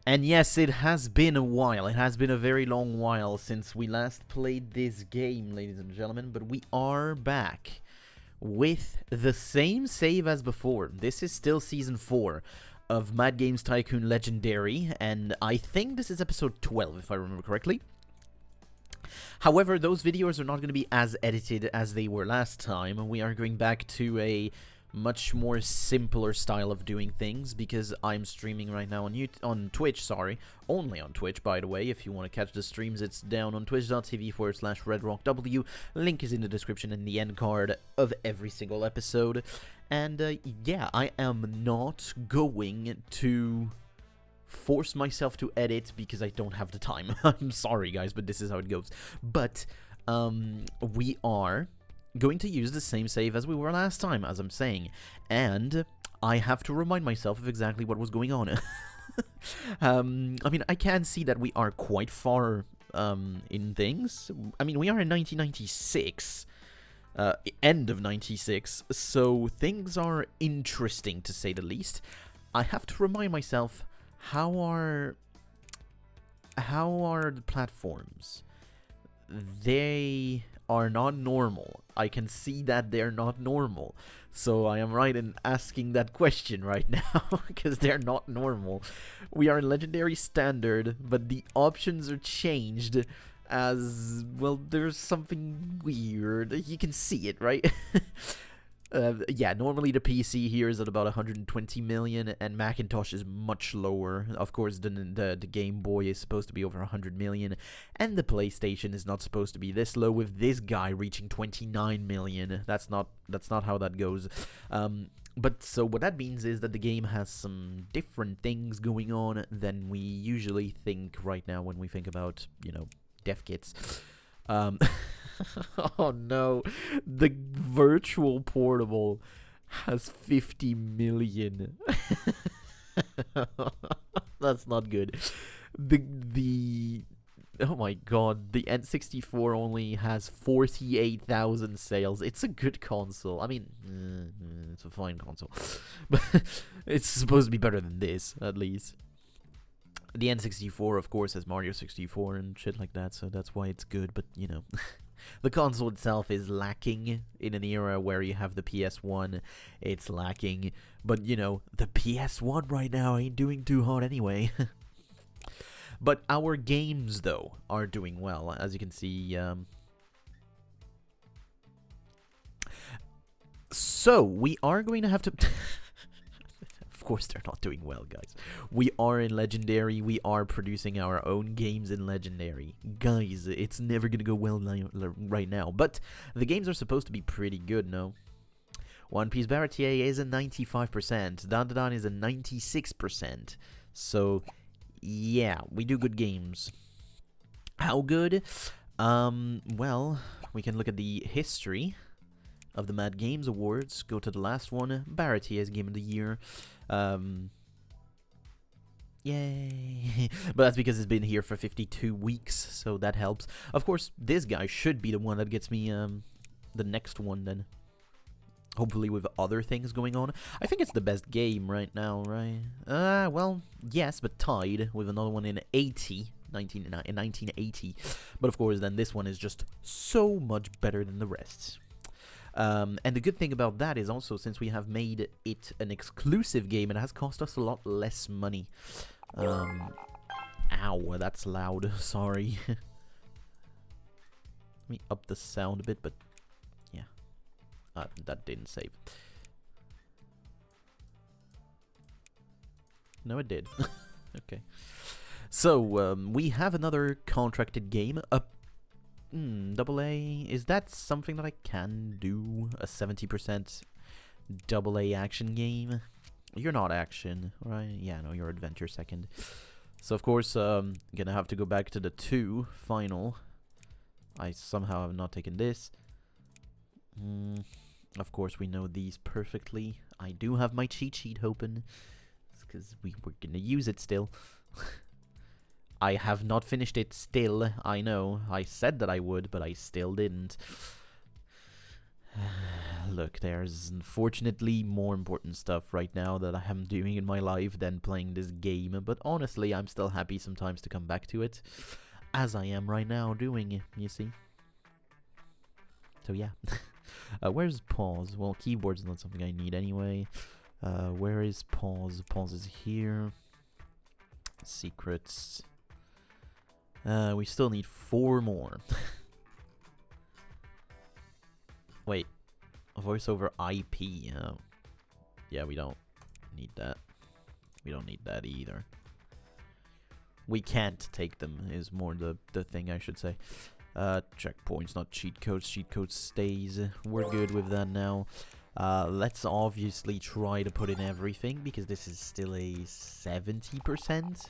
And yes, it has been a while. It has been a very long while since we last played this game, ladies and gentlemen. But we are back with the same save as before. This is still Season 4 of Mad Games Tycoon Legendary. And I think this is episode 12, if I remember correctly. However, those videos are not going to be as edited as they were last time. We are going back to a much more simpler style of doing things because I'm streaming right now on Twitch, only on Twitch, by the way. If you want to catch the streams, it's down on twitch.tv/RedRockW. Link is in the description and the end card of every single episode. And yeah, I am not going to force myself to edit because I don't have the time. I'm sorry, guys, but this is how it goes. But we are going to use the same save as we were last time, as I'm saying, and I have to remind myself of exactly what was going on. I mean, I can see that we are quite far in things. I mean, we are in 1996, end of 96, so things are interesting, to say the least. I have to remind myself, how are the platforms? They are not normal. I can see that they're not normal. So I am right in asking that question right now, because they're not normal. We are in Legendary Standard, but the options are changed as, well, there's something weird. You can see it, right? Yeah, normally the PC here is at about 120 million, and Macintosh is much lower. Of course, the Game Boy is supposed to be over 100 million, and the PlayStation is not supposed to be this low, with this guy reaching 29 million. That's not how that goes. But so what that means is that the game has some different things going on than we usually think right now when we think about, you know, dev kits. Oh no, the virtual portable has 50 million. That's not good. Oh my god, the N64 only has 48,000 sales. It's a good console. I mean, it's a fine console, but it's supposed to be better than this, at least. The N64, of course, has Mario 64 and shit like that, so that's why it's good, but, you know. The console itself is lacking in an era where you have the PS1. It's lacking, but, you know, the PS1 right now ain't doing too hot anyway. But our games, though, are doing well, as you can see. So, we are going to have to... Of course they're not doing well, guys. We are in Legendary. We are producing our own games in Legendary. Guys, it's never gonna go well right now. But the games are supposed to be pretty good, no? One Piece Baratier is a 95%. Dandadan is a 96%. So, yeah, we do good games. How good? Well, we can look at the history of the Mad Games Awards. Go to the last one, Baratier's Game of the Year. Yay. But that's because it's been here for 52 weeks, so that helps. Of course, this guy should be the one that gets me the next one then. Hopefully with other things going on. I think it's the best game right now, right? Well, yes, but tied with another one in 1980. But of course, then this one is just so much better than the rest. And the good thing about that is also, since we have made it an exclusive game, it has cost us a lot less money. Ow, that's loud. Sorry. Let me up the sound a bit, but yeah. That didn't save. No, it did. Okay. So, we have another contracted game. AA, is that something that I can do? A 70% AA action game? You're not action, right? Yeah, no, you're adventure second. So, of course, gonna have to go back to the 2 final. I somehow have not taken this. Of course, we know these perfectly. I do have my cheat sheet open, because we're gonna use it still. I have not finished it still, I know. I said that I would, but I still didn't. look, there's unfortunately more important stuff right now that I am doing in my life than playing this game. But honestly, I'm still happy sometimes to come back to it, as I am right now doing, you see. So yeah. Where's pause? Well, keyboard's not something I need anyway. Where is pause? Pause is here. Secrets. We still need 4 more. Wait. Voice over IP. Yeah, we don't need that. We don't need that either. We can't take them is more the thing I should say. Checkpoints, not cheat codes. Cheat codes stays. We're good with that now. Let's obviously try to put in everything, because this is still a 70%.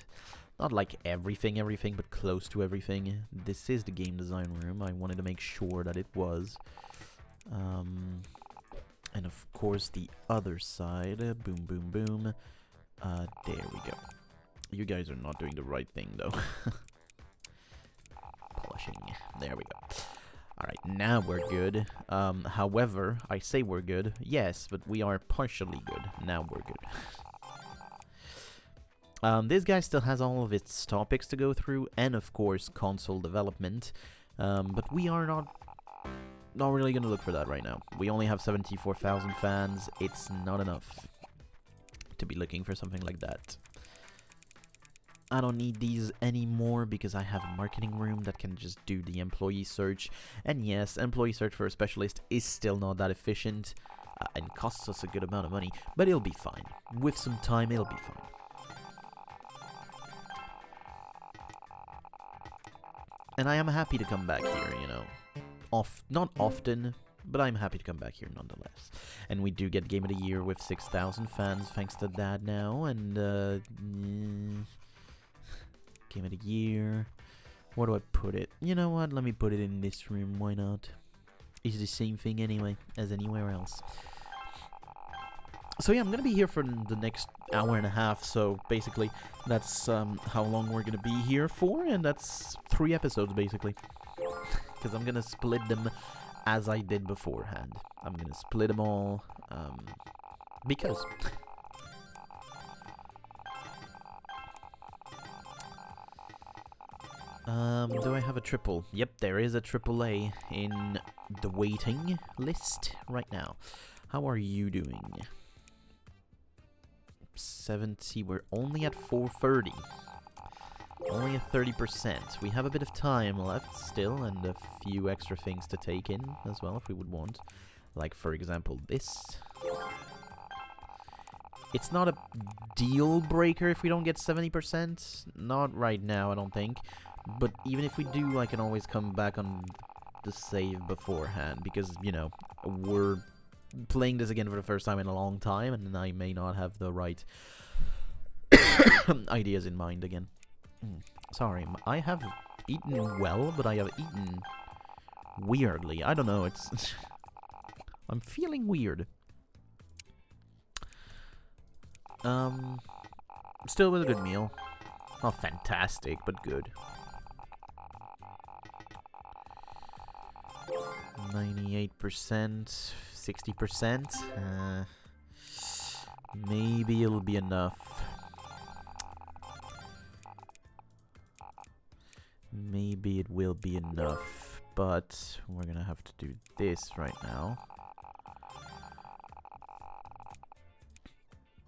Not like everything, but close to everything. This is the game design room. I wanted to make sure that it was. And of course the other side. Boom, boom, boom. There we go. You guys are not doing the right thing, though. Polishing. There we go. Alright, now we're good. However, I say we're good. Yes, but we are partially good. Now we're good. This guy still has all of its topics to go through, and of course, console development. But we are not really gonna look for that right now. We only have 74,000 fans. It's not enough to be looking for something like that. I don't need these anymore because I have a marketing room that can just do the employee search. And yes, employee search for a specialist is still not that efficient and costs us a good amount of money, but it'll be fine. With some time, it'll be fine. And I am happy to come back here, you know. Not often, but I'm happy to come back here nonetheless. And we do get Game of the Year with 6,000 fans thanks to that now, and Game of the Year. Where do I put it? You know what? Let me put it in this room. Why not? It's the same thing anyway as anywhere else. So yeah, I'm gonna be here for the next hour and a half. So basically, that's how long we're gonna be here for, and that's 3 episodes basically. Because I'm gonna split them as I did beforehand. I'm gonna split them all because. Do I have a triple? Yep, there is a AAA in the waiting list right now. How are you doing? 70, we're only at 430. Only at 30%. We have a bit of time left still, and a few extra things to take in as well if we would want. Like, for example, this. It's not a deal breaker if we don't get 70%. Not right now, I don't think. But even if we do, I can always come back on the save beforehand. Because, you know, we're playing this again for the first time in a long time, and I may not have the right ideas in mind again. Sorry, I have eaten well, but I have eaten weirdly. I don't know, it's... I'm feeling weird. Still was a good meal. Not fantastic, but good. 98%, 60%. Maybe it'll be enough. Maybe it will be enough, but we're gonna have to do this right now.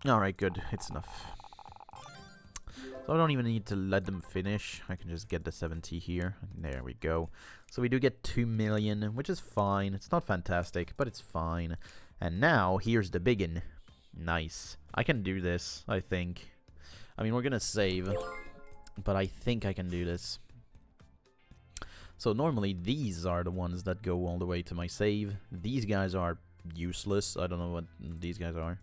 Alright, good. It's enough. So I don't even need to let them finish. I can just get the 70 here. There we go. So we do get 2 million, which is fine. It's not fantastic, but it's fine. And now, here's the biggin. Nice. I can do this, I think. I mean, we're gonna save, but I think I can do this. So normally, these are the ones that go all the way to my save. These guys are useless. I don't know what these guys are.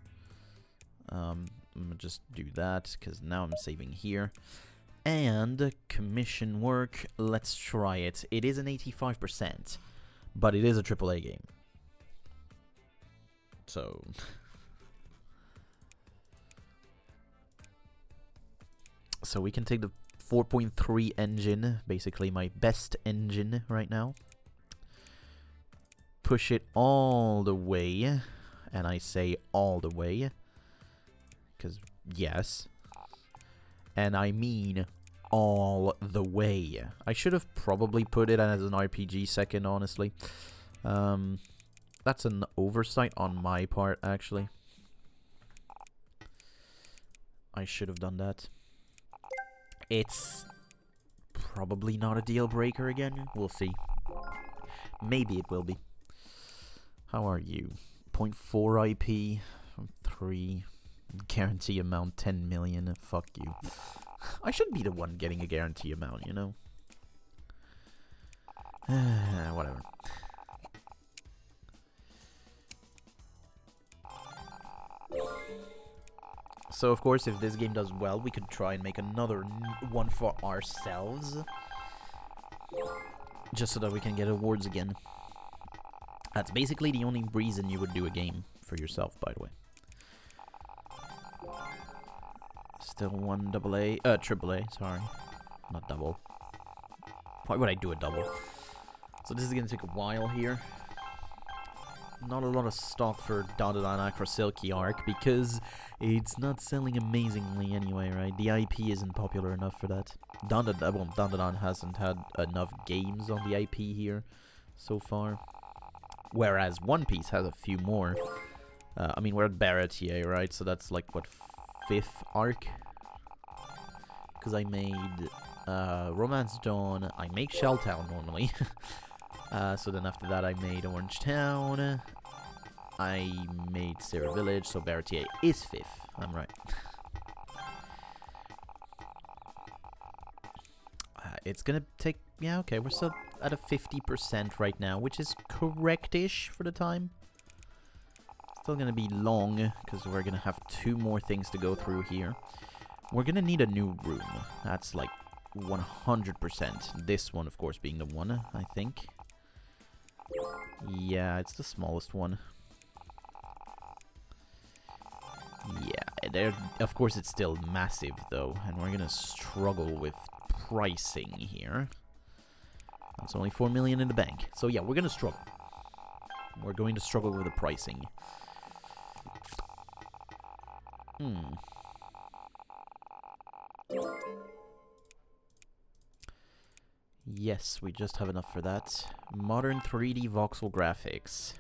I'm gonna just do that, because now I'm saving here. And commission work, let's try it. It is an 85%, but it is a AAA game. So... so we can take the 4.3 engine, basically my best engine right now. push it all the way. And I say all the way. Because, yes. And I mean all the way. I should have probably put it as an RPG second, honestly. That's an oversight on my part, actually. I should have done that. It's probably not a deal breaker again. We'll see. Maybe it will be. How are you? 0.4 IP from 3. Guarantee amount 10 million. Fuck you. I should be the one getting a guarantee amount, you know? Whatever. So, of course, if this game does well, we could try and make another one for ourselves. Just so that we can get awards again. That's basically the only reason you would do a game for yourself, by the way. Still one AAA, sorry. Not double. Why would I do a double? So this is gonna take a while here. Not a lot of stock for Dandadan Acro Silky Arc because it's not selling amazingly anyway, right? The IP isn't popular enough for that. Dandadan hasn't had enough games on the IP here so far. Whereas One Piece has a few more. I mean, we're at Baratier, right? So that's like, what, 5th arc? Because I made Romance Dawn. I make Shelltown normally. So then after that I made Orange Town. I made Sarah Village, so Baratier is 5th. I'm right. It's gonna take... Yeah, okay, we're still at a 50% right now, which is correct-ish for the time. Still gonna be long, because we're gonna have 2 more things to go through here. We're gonna need a new room. That's like 100%. This one, of course, being the one, I think. Yeah, it's the smallest one. Yeah, there. Of course, it's still massive, though, and we're gonna struggle with pricing here. That's only 4 million in the bank. So yeah, we're gonna struggle. We're going to struggle with the pricing. Yes, we just have enough for that. Modern 3D voxel graphics.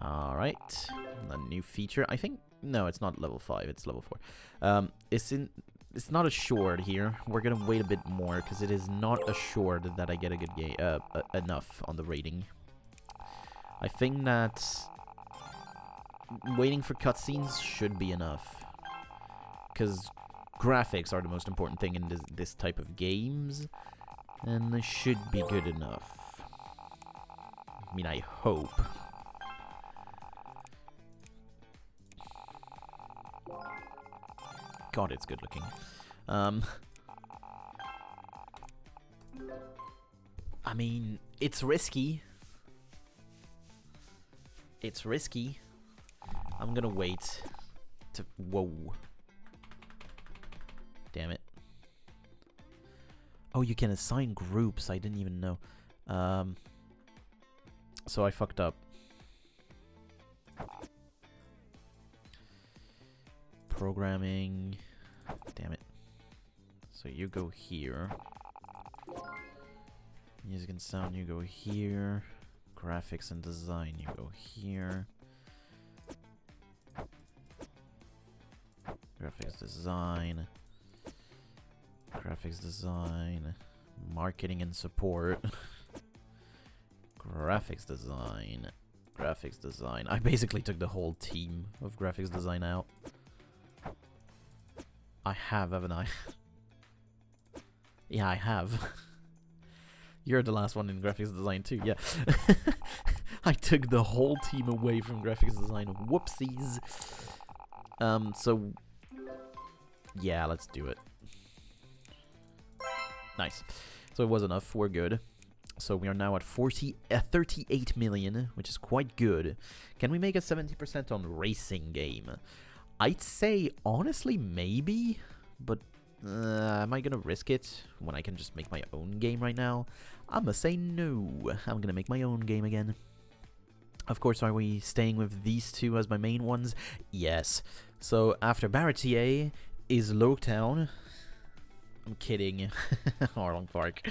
Alright. A new feature. I think... No, it's not level 5. It's level 4. It's not assured here. We're gonna wait a bit more, because it is not assured that I get a good game... enough on the rating. I think that... waiting for cutscenes should be enough. Because graphics are the most important thing in this type of games. And they should be good enough. I mean, I hope. God, it's good looking. I mean, it's risky. It's risky. I'm gonna wait to... Whoa. Damn it. Oh, you can assign groups. I didn't even know. So I fucked up. Programming. Damn it. So you go here. Music and sound, you go here. Graphics and design, you go here. Graphics design. Graphics design. Marketing and support. Graphics design. Graphics design. I basically took the whole team of graphics design out. I have, haven't I? Yeah, I have. You're the last one in graphics design too, yeah. I took the whole team away from graphics design. Whoopsies. So... yeah, let's do it. Nice. So it was enough. We're good. So we are now at 38 million, which is quite good. Can we make a 70% on racing game? I'd say, honestly, maybe. But am I going to risk it when I can just make my own game right now? I'm going to say no. I'm going to make my own game again. Of course, are we staying with these two as my main ones? Yes. So after Baratier is Loketown. I'm kidding. Harlem Park.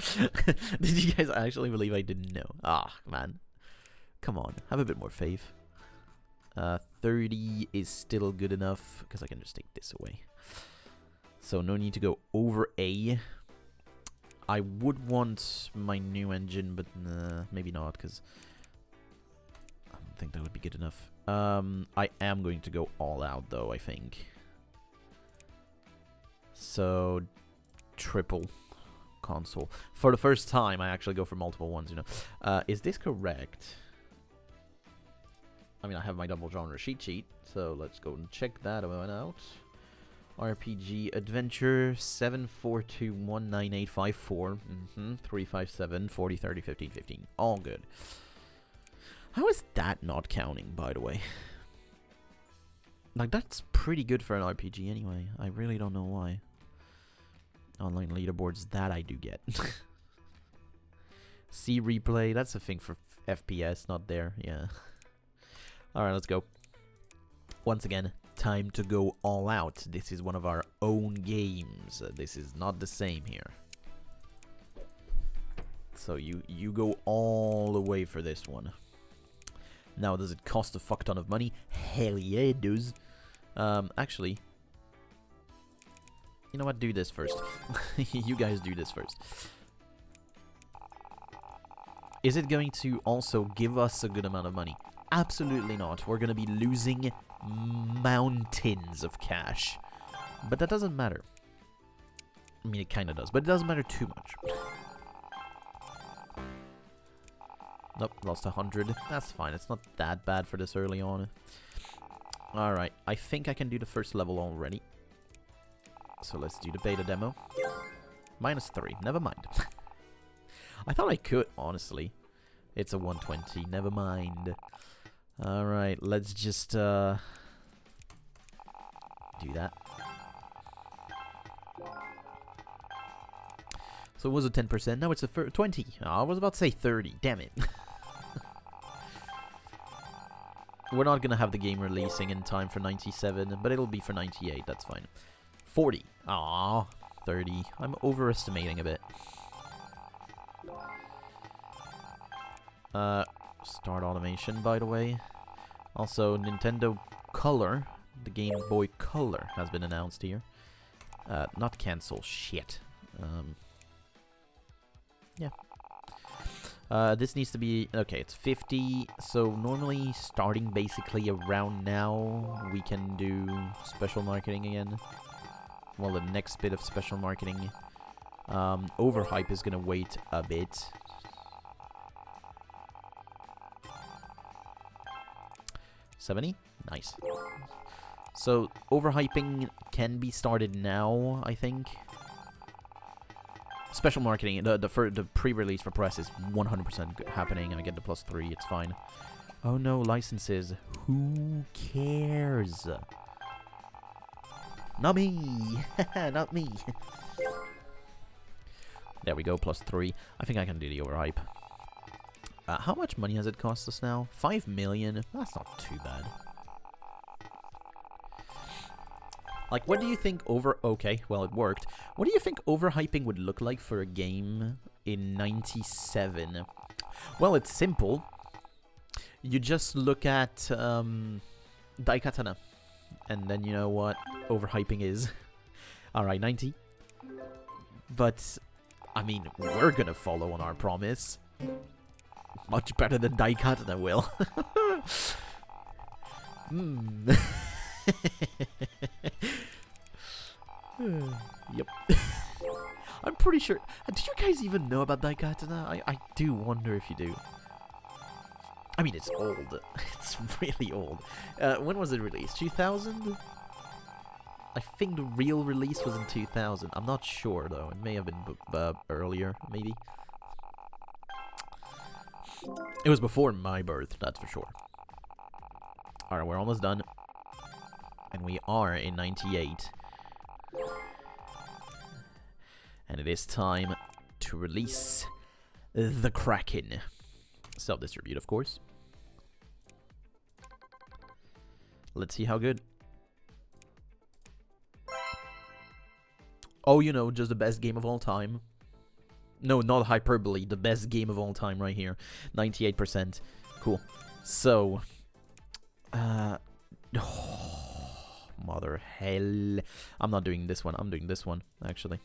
Did you guys actually believe I didn't know? Ah, man. Come on, have a bit more faith. 30 is still good enough, because I can just take this away. So no need to go over A. I would want my new engine, but maybe not, because I don't think that would be good enough. I am going to go all out, though, I think. So, triple console. For the first time, I actually go for multiple ones, you know. Is this correct? I mean, I have my double genre cheat sheet, so let's go and check that one out. RPG Adventure 7421984 357 40 30 15 15. All good. How is that not counting, by the way? Like, that's pretty good for an RPG anyway. I really don't know why. Online leaderboards, that I do get. C replay, that's a thing for FPS, not there. Yeah. Alright, let's go. Once again, time to go all out. This is one of our own games. This is not the same here. So you go all the way for this one. Now, does it cost a fuck ton of money? Hell yeah, it does. Actually, you know what? Do this first. You guys do this first. Is it going to also give us a good amount of money? Absolutely not. We're going to be losing mountains of cash. But that doesn't matter. I mean, it kind of does, but it doesn't matter too much. Nope, lost 100. That's fine. It's not that bad for this early on. Alright, I think I can do the first level already. So let's do the beta demo. -3. Never mind. I thought I could, honestly. It's a 120. Never mind. Alright, let's just do that. So it was a 10%. Now it's a 20. Oh, I was about to say 30. Damn it. We're not going to have the game releasing in time for 97, but it'll be for 98. That's fine. 40. Aww. 30. I'm overestimating a bit. Start automation, by the way. Also, Nintendo Color, the Game Boy Color, has been announced here. Not cancel. Shit. Yeah. This needs to be... Okay, it's 50. So normally, starting basically around now, we can do special marketing again. Well, the next bit of special marketing. Overhype is going to wait a bit. $70? Nice. So, overhyping can be started now, I think. Special marketing, the pre-release for press is 100% happening. I get the +3, it's fine. Oh no, licenses. Who cares? Not me! Not me! There we go, +3. I think I can do the overhype. How much money has it cost us now? 5 million? That's not too bad. Like, what do you think Okay, well, it worked. What do you think overhyping would look like for a game in 97? Well, it's simple. You just look at Daikatana. And then you know what overhyping is. Alright, 90. But, I mean, we're gonna follow on our promise. Much better than Daikatana will. Yep. I'm pretty sure... Do you guys even know about Daikatana? I do wonder if you do. I mean, it's old. It's really old. When was it released? 2000? I think the real release was in 2000. I'm not sure, though. It may have been earlier, maybe. It was before my birth, that's for sure. Alright, we're almost done. And we are in 98. And it is time to release the Kraken. Self-distribute, of course. Let's see how good. Oh, you know, just the best game of all time. No, not hyperbole. The best game of all time right here. 98%. Cool. So, oh, mother hell. I'm not doing this one. I'm doing this one, actually.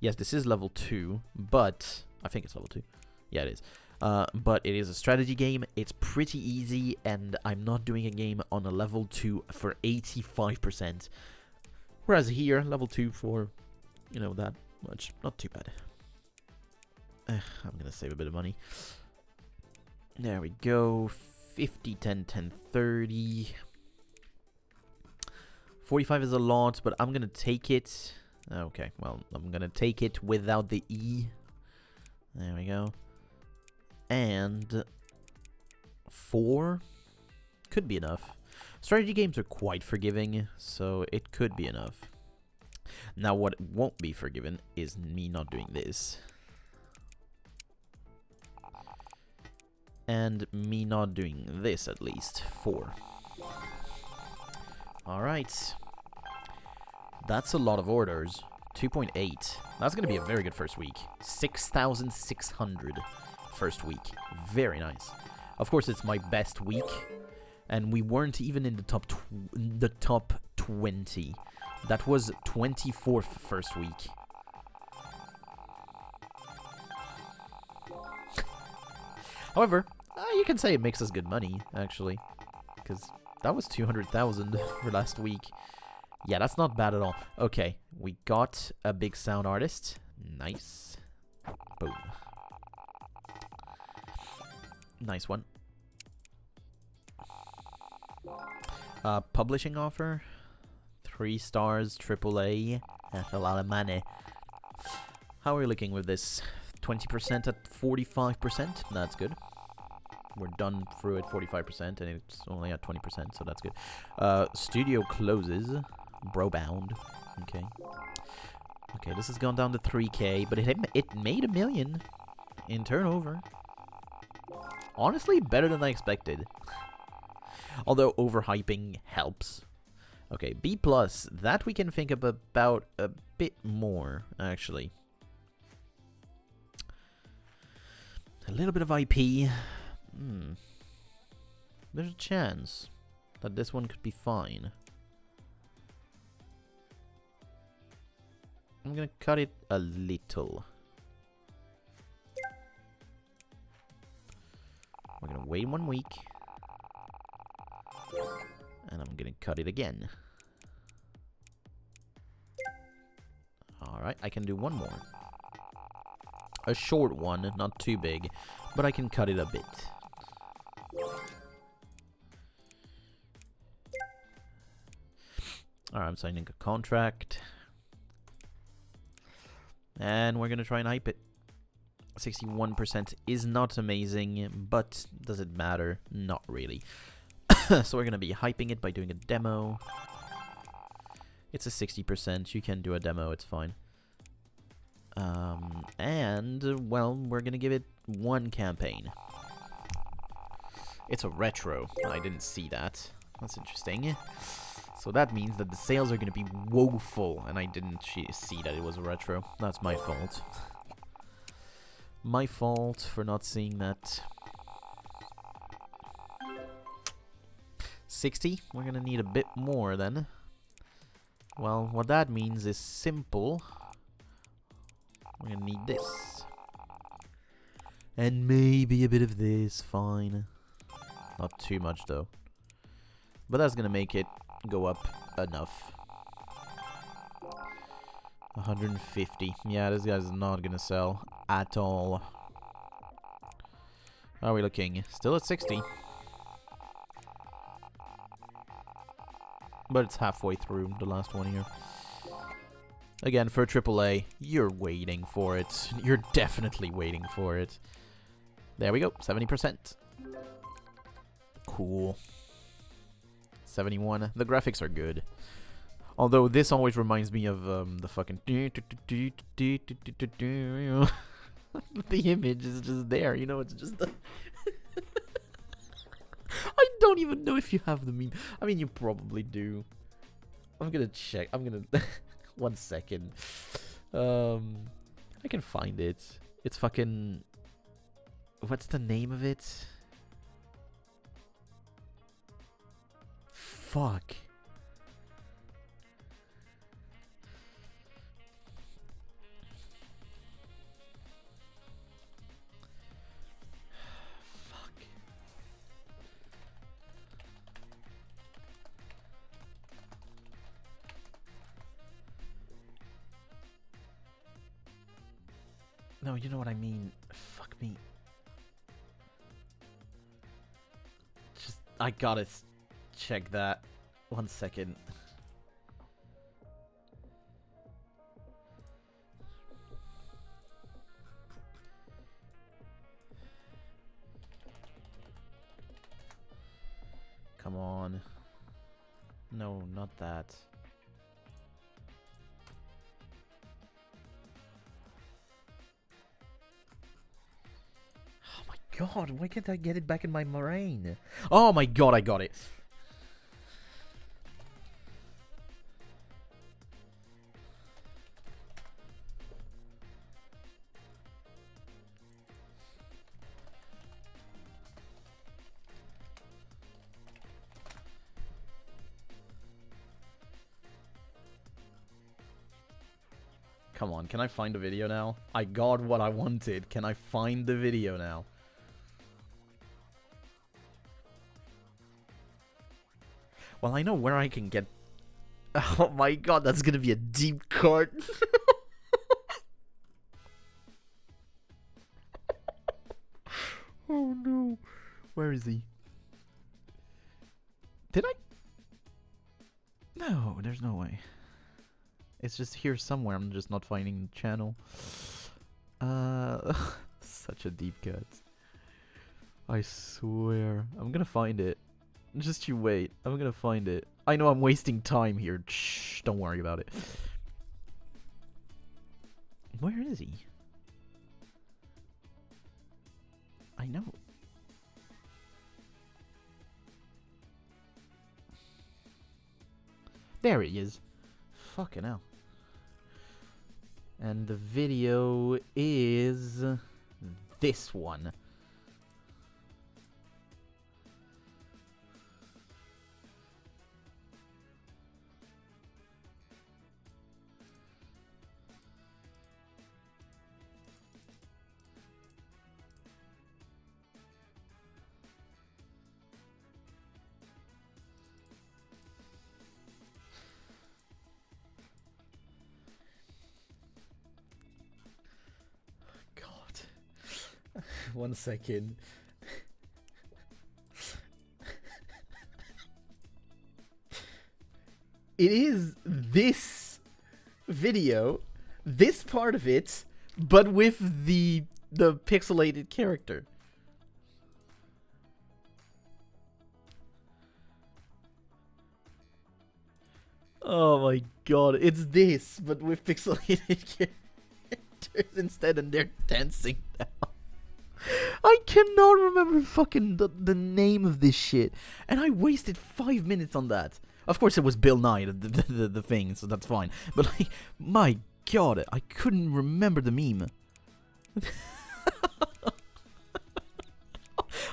Yes, this is level 2, but I think it's level 2. Yeah, it is. But it is a strategy game. It's pretty easy, and I'm not doing a game on a level 2 for 85%. Whereas here, level 2 for, you know, that much. Not too bad. I'm going to save a bit of money. There we go. 50, 10, 10, 30. 45 is a lot, but I'm going to take it. Okay, well, I'm going to take it without the E. There we go. And 4 could be enough. Strategy games are quite forgiving, so it could be enough. Now, what won't be forgiven is me not doing this. And me not doing this, at least. 4. Alright. That's a lot of orders. 2.8. That's going to be a very good first week. 6,600 first week. Very nice. Of course, it's my best week. And we weren't even in the top 20. That was 24th first week. However, you can say it makes us good money, actually. Because that was 200,000 for last week. Yeah, that's not bad at all. Okay, we got a big sound artist. Nice. Boom. Nice one. Publishing offer. 3 stars, AAA. That's a lot of money. How are we looking with this? 20% at 45%? That's good. We're done through at 45%, and it's only at 20%, so that's good. Studio closes. Bro-bound. Okay. Okay, this has gone down to 3K, but it made $1 million in turnover. Honestly, better than I expected. Although overhyping helps. Okay, B+, that we can think about a bit more, actually. A little bit of IP. There's a chance that this one could be fine. I'm gonna cut it a little. We're gonna wait 1 week. And I'm gonna cut it again. Alright, I can do one more. A short one, not too big, but I can cut it a bit. Alright, I'm signing a contract. And we're gonna try and hype it. 61% is not amazing, but does it matter? Not really. So we're gonna be hyping it by doing a demo. It's a 60%. You can do a demo, it's fine. And, well, we're gonna give it 1 campaign. It's a retro. I didn't see that. That's interesting. So that means that the sales are gonna be woeful, and I didn't see that it was a retro. That's my fault. My fault for not seeing that. 60. We're gonna need a bit more then. Well, what that means is simple. We're gonna need this. And maybe a bit of this, fine. Not too much though. But that's gonna make it go up enough. 150. Yeah, this guy's not gonna sell at all. How are we looking? Still at 60. But it's halfway through the last one here. Again, for AAA, you're waiting for it. You're definitely waiting for it. There we go, 70%. Cool. 71. The graphics are good. Although this always reminds me of the fucking... The image is just there, you know, it's just... I don't even know if you have the meme. I mean, you probably do. I'm gonna check. I'm gonna... 1 second. I can find it. It's fucking... What's the name of it? Fuck. No, you know what I mean. Fuck me. Just, I gotta check that. 1 second. Come on. No, not that. God, why can't I get it back in my brain? Oh my god, I got it. Come on, can I find the video now? I got what I wanted. Can I find the video now? Well, I know where I can get... Oh my god, that's gonna be a deep cut. Oh no. Where is he? Did I? No, there's no way. It's just here somewhere, I'm just not finding the channel. Such a deep cut. I swear. I'm gonna find it. Just you wait. I'm gonna find it. I know I'm wasting time here. Shh, don't worry about it. Where is he? I know. There he is. Fucking hell. And the video is this one. God. 1 second. It is this video, this part of it, but with the pixelated character. Oh my god, it's this, but with pixelated characters instead, and they're dancing now. I cannot remember fucking the name of this shit, and I wasted 5 minutes on that. Of course, it was Bill Nye, the thing, so that's fine. But like, my god, I couldn't remember the meme.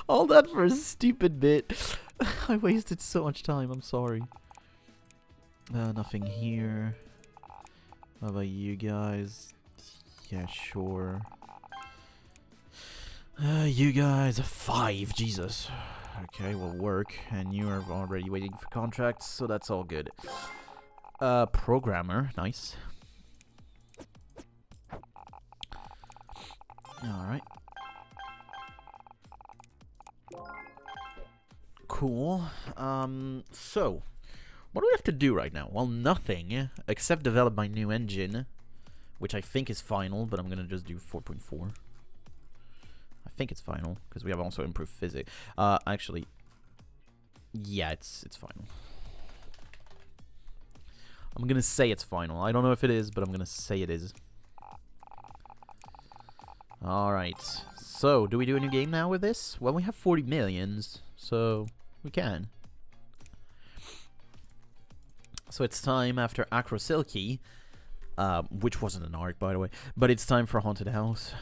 All that for a stupid bit. I wasted so much time. I'm sorry. Nothing here. How about you guys? Yeah, sure. You guys, 5. Jesus. Okay, will work. And you are already waiting for contracts, so that's all good. Programmer. Nice. Alright. Cool. So, what do we have to do right now? Well, nothing, except develop my new engine, which I think is final, but I'm gonna just do 4.4. I think it's final, because we have also improved physics. Actually, yeah, it's final. I'm gonna say it's final. I don't know if it is, but I'm gonna say it is. Alright, so, do we do a new game now with this? Well, we have 40 millions, so We can. So it's time after Acro Silky, which wasn't an arc, by the way, but it's time for Haunted House.